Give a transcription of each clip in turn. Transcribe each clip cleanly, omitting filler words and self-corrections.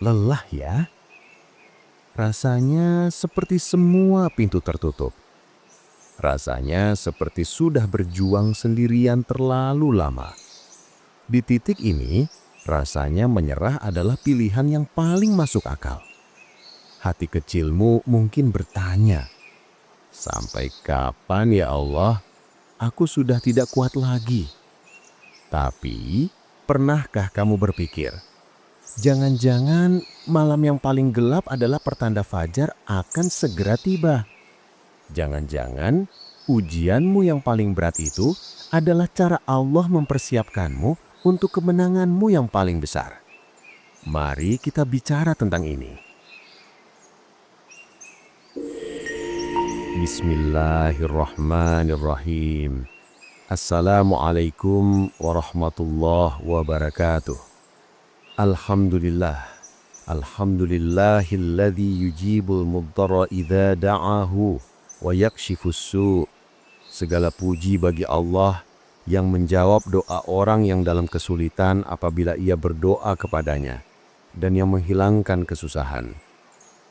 Lelah ya? Rasanya seperti semua pintu tertutup. Rasanya seperti sudah berjuang sendirian terlalu lama. Di titik ini, rasanya menyerah adalah pilihan yang paling masuk akal. Hati kecilmu mungkin bertanya, "Sampai kapan ya Allah? Aku sudah tidak kuat lagi." Tapi, pernahkah kamu berpikir, jangan-jangan malam yang paling gelap adalah pertanda fajar akan segera tiba? Jangan-jangan ujianmu yang paling berat itu adalah cara Allah mempersiapkanmu untuk kemenanganmu yang paling besar. Mari kita bicara tentang ini. Bismillahirrahmanirrahim. Assalamualaikum warahmatullahi wabarakatuh. Alhamdulillah. Alhamdulillahilladzi yujibul muddarra idza da'ahu wa yakshifus su'. Segala puji bagi Allah yang menjawab doa orang yang dalam kesulitan apabila ia berdoa kepadanya dan yang menghilangkan kesusahan.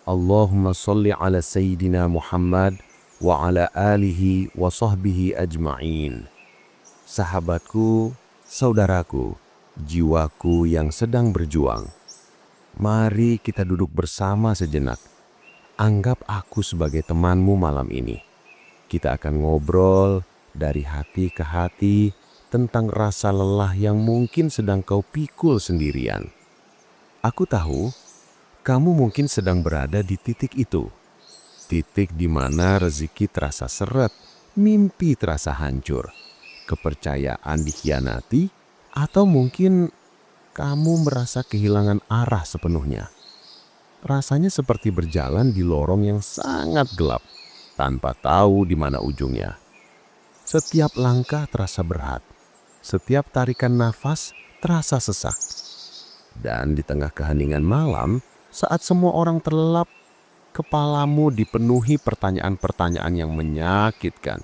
Allahumma sholli ala Sayyidina Muhammad wa ala alihi wa sahbihi ajma'in. Sahabatku, saudaraku, jiwaku yang sedang berjuang. Mari kita duduk bersama sejenak. Anggap aku sebagai temanmu malam ini. Kita akan ngobrol dari hati ke hati tentang rasa lelah yang mungkin sedang kau pikul sendirian. Aku tahu, kamu mungkin sedang berada di titik itu. Titik di mana rezeki terasa seret, mimpi terasa hancur, kepercayaan dikhianati, atau mungkin kamu merasa kehilangan arah sepenuhnya. Rasanya seperti berjalan di lorong yang sangat gelap, tanpa tahu di mana ujungnya. Setiap langkah terasa berat, setiap tarikan nafas terasa sesak. Dan di tengah keheningan malam, saat semua orang terlelap, kepalamu dipenuhi pertanyaan-pertanyaan yang menyakitkan.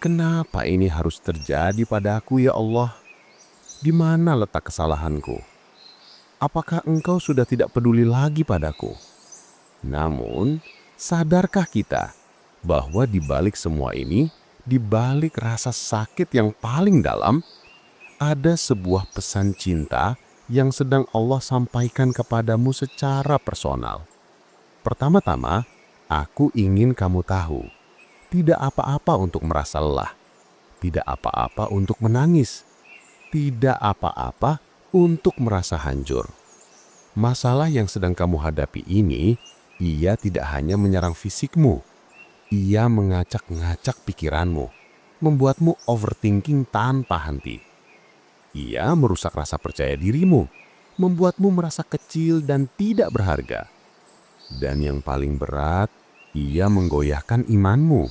Kenapa ini harus terjadi padaku ya Allah? Di mana letak kesalahanku? Apakah Engkau sudah tidak peduli lagi padaku? Namun, sadarkah kita bahwa di balik semua ini, di balik rasa sakit yang paling dalam, ada sebuah pesan cinta yang sedang Allah sampaikan kepadamu secara personal. Pertama-tama, aku ingin kamu tahu, tidak apa-apa untuk merasa lelah, tidak apa-apa untuk menangis, tidak apa-apa untuk merasa hancur. Masalah yang sedang kamu hadapi ini, ia tidak hanya menyerang fisikmu, ia mengacak-ngacak pikiranmu, membuatmu overthinking tanpa henti. Ia merusak rasa percaya dirimu, membuatmu merasa kecil dan tidak berharga. Dan yang paling berat, ia menggoyahkan imanmu.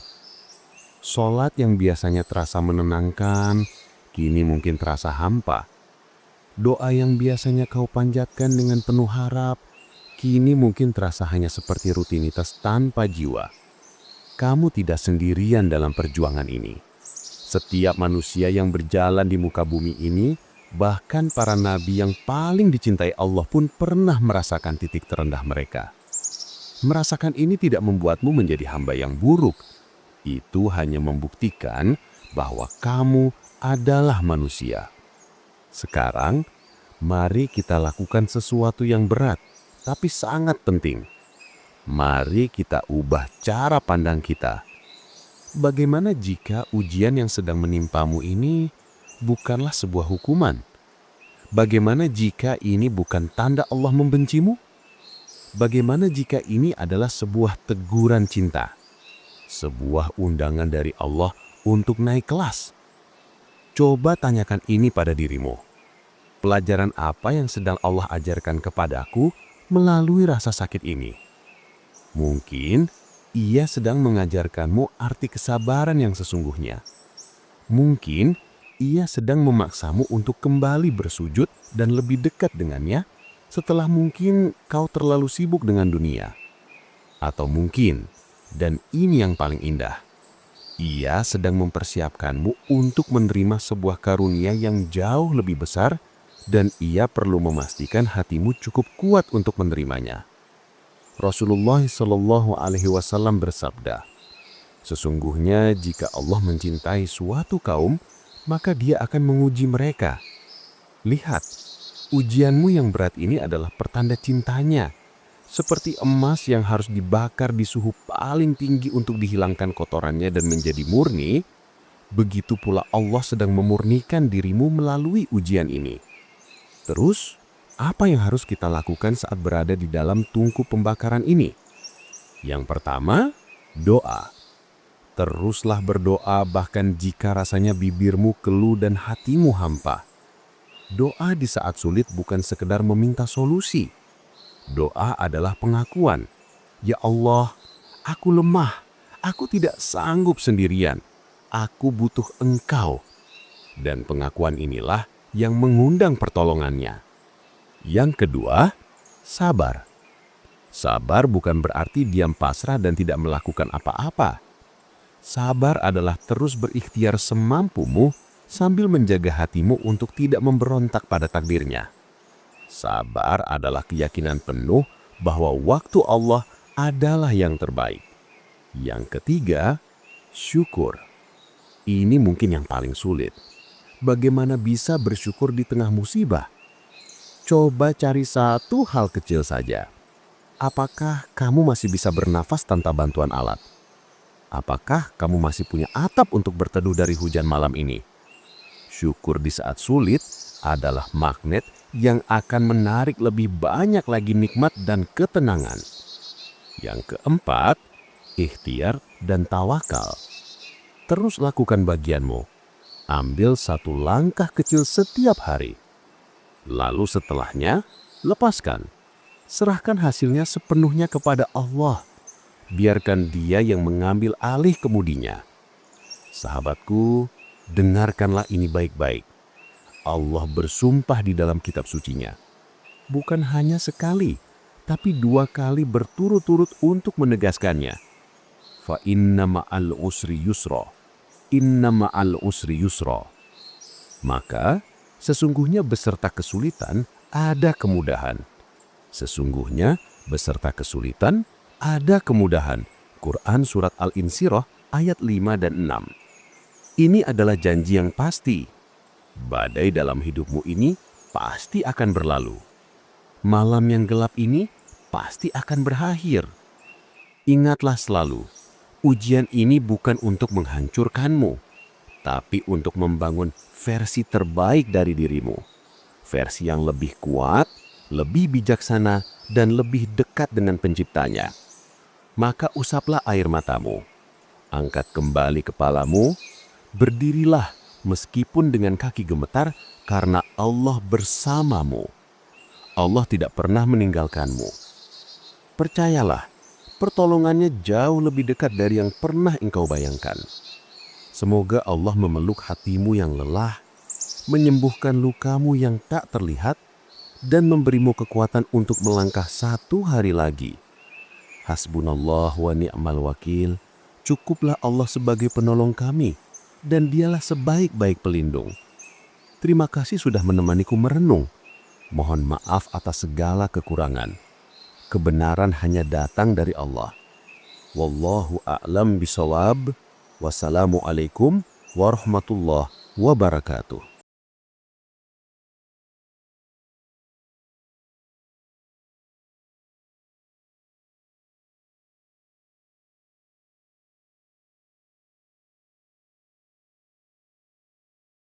Sholat yang biasanya terasa menenangkan, kini mungkin terasa hampa. Doa yang biasanya kau panjatkan dengan penuh harap, kini mungkin terasa hanya seperti rutinitas tanpa jiwa. Kamu tidak sendirian dalam perjuangan ini. Setiap manusia yang berjalan di muka bumi ini, bahkan para nabi yang paling dicintai Allah pun pernah merasakan titik terendah mereka. Merasakan ini tidak membuatmu menjadi hamba yang buruk. Itu hanya membuktikan bahwa kamu adalah manusia. Sekarang, mari kita lakukan sesuatu yang berat, tapi sangat penting. Mari kita ubah cara pandang kita. Bagaimana jika ujian yang sedang menimpamu ini bukanlah sebuah hukuman? Bagaimana jika ini bukan tanda Allah membencimu? Bagaimana jika ini adalah sebuah teguran cinta? Sebuah undangan dari Allah untuk naik kelas? Coba tanyakan ini pada dirimu. Pelajaran apa yang sedang Allah ajarkan kepadaku melalui rasa sakit ini? Mungkin Ia sedang mengajarkanmu arti kesabaran yang sesungguhnya. Mungkin Ia sedang memaksamu untuk kembali bersujud dan lebih dekat dengannya setelah mungkin kau terlalu sibuk dengan dunia. Atau mungkin, dan ini yang paling indah, Ia sedang mempersiapkanmu untuk menerima sebuah karunia yang jauh lebih besar dan ia perlu memastikan hatimu cukup kuat untuk menerimanya. Rasulullah Shallallahu Alaihi Wasallam bersabda, "Sesungguhnya jika Allah mencintai suatu kaum, maka Dia akan menguji mereka. Lihat, ujianmu yang berat ini adalah pertanda cintanya. Seperti emas yang harus dibakar di suhu paling tinggi untuk dihilangkan kotorannya dan menjadi murni, begitu pula Allah sedang memurnikan dirimu melalui ujian ini." Terus, apa yang harus kita lakukan saat berada di dalam tungku pembakaran ini? Yang pertama, doa. Teruslah berdoa bahkan jika rasanya bibirmu keluh dan hatimu hampa. Doa di saat sulit bukan sekedar meminta solusi. Doa adalah pengakuan. Ya Allah, aku lemah. Aku tidak sanggup sendirian. Aku butuh Engkau. Dan pengakuan inilah yang mengundang pertolongannya. Yang kedua, sabar. Sabar bukan berarti diam pasrah dan tidak melakukan apa-apa. Sabar adalah terus berikhtiar semampumu sambil menjaga hatimu untuk tidak memberontak pada takdirnya. Sabar adalah keyakinan penuh bahwa waktu Allah adalah yang terbaik. Yang ketiga, syukur. Ini mungkin yang paling sulit. Bagaimana bisa bersyukur di tengah musibah? Coba cari satu hal kecil saja. Apakah kamu masih bisa bernafas tanpa bantuan alat? Apakah kamu masih punya atap untuk berteduh dari hujan malam ini? Syukur di saat sulit adalah magnet yang akan menarik lebih banyak lagi nikmat dan ketenangan. Yang keempat, ikhtiar dan tawakal. Terus lakukan bagianmu. Ambil satu langkah kecil setiap hari. Lalu setelahnya, lepaskan. Serahkan hasilnya sepenuhnya kepada Allah. Biarkan Dia yang mengambil alih kemudinya. Sahabatku, dengarkanlah ini baik-baik. Allah bersumpah di dalam kitab sucinya. Bukan hanya sekali, tapi 2 kali berturut-turut untuk menegaskannya. Fa inna ma'al usri yusra. Inna ma'al usri yusra. Maka, sesungguhnya beserta kesulitan ada kemudahan. Sesungguhnya beserta kesulitan ada kemudahan. Quran Surat Al-Insyirah ayat 5 dan 6. Ini adalah janji yang pasti. Badai dalam hidupmu ini pasti akan berlalu. Malam yang gelap ini pasti akan berakhir. Ingatlah selalu, ujian ini bukan untuk menghancurkanmu, tapi untuk membangun versi terbaik dari dirimu. Versi yang lebih kuat, lebih bijaksana, dan lebih dekat dengan penciptanya. Maka usaplah air matamu. Angkat kembali kepalamu. Berdirilah meskipun dengan kaki gemetar karena Allah bersamamu. Allah tidak pernah meninggalkanmu. Percayalah, pertolongannya jauh lebih dekat dari yang pernah engkau bayangkan. Semoga Allah memeluk hatimu yang lelah, menyembuhkan lukamu yang tak terlihat, dan memberimu kekuatan untuk melangkah 1 hari lagi. Hasbunallah wa ni'mal wakil. Cukuplah Allah sebagai penolong kami, dan Dialah sebaik-baik pelindung. Terima kasih sudah menemaniku merenung. Mohon maaf atas segala kekurangan. Kebenaran hanya datang dari Allah. Wallahu a'lam bishawab. Wassalamualaikum warahmatullahi wabarakatuh.